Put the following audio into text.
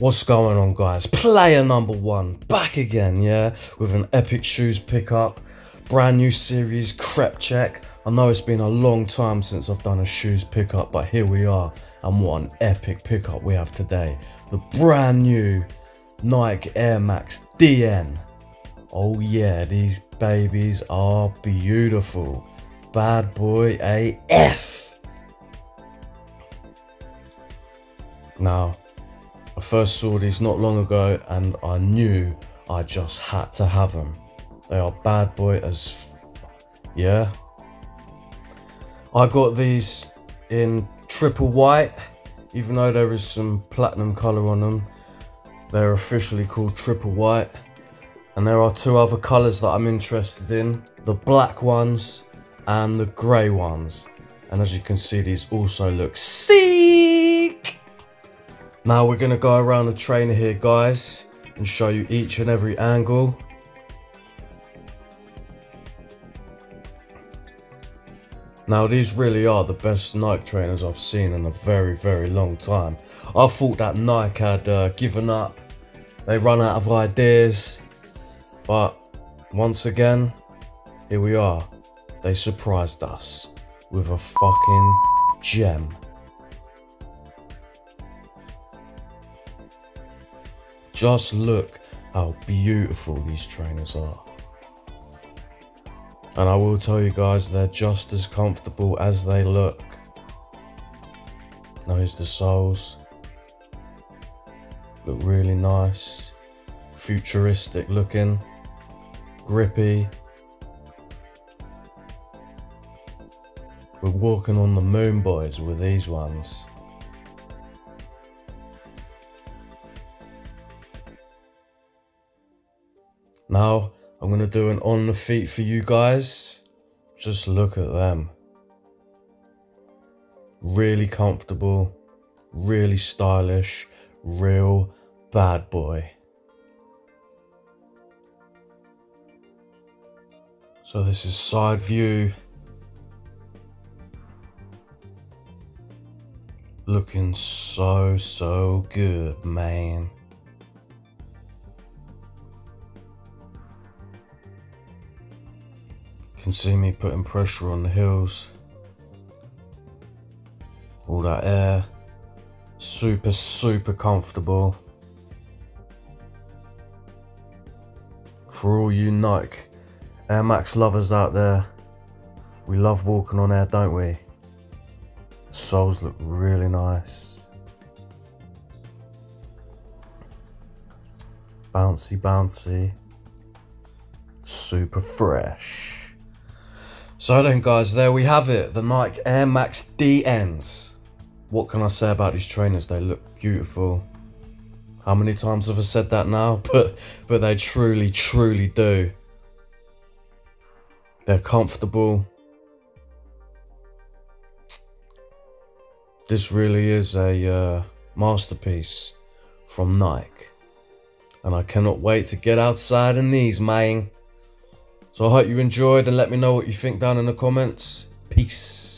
What's going on, guys? Player number one back again, yeah, with an epic shoes pickup, brand new series, Crep check. I know it's been a long time since I've done a shoes pickup, but here we are, and what an epic pickup we have today. The brand new Nike Air Max DN. Oh yeah, these babies are beautiful. Bad boy AF. Now, I first saw these not long ago and I knew I just had to have them. They are bad boy as yeah. I got these in triple white, even though there is some platinum colour on them. They're officially called triple white. And there are two other colours that I'm interested in, the black ones and the grey ones. And as you can see, these also look sick. Now we're gonna go around the trainer here, guys, and show you each and every angle. Now these really are the best Nike trainers I've seen in a very, very long time. I thought that Nike had given up. They run out of ideas. But once again, here we are. They surprised us with a fucking gem. Just look how beautiful these trainers are. And I will tell you guys, they're just as comfortable as they look. Now here's the soles. Look really nice. Futuristic looking. Grippy. We're walking on the moon, boys, with these ones. Now, I'm going to do an on the feet for you guys. Just look at them. Really comfortable, really stylish, real bad boy. So this is side view. Looking so good, man. You can see me putting pressure on the heels. All that air. Super comfortable. For all you Nike Air Max lovers out there, we love walking on air, don't we? The soles look really nice. Bouncy. Super fresh. So then, guys, there we have it. The Nike Air Max DNs. What can I say about these trainers? They look beautiful. How many times have I said that now? But they truly do. They're comfortable. This really is a masterpiece from Nike. And I cannot wait to get outside in these, man. So I hope you enjoyed, and let me know what you think down in the comments. Peace.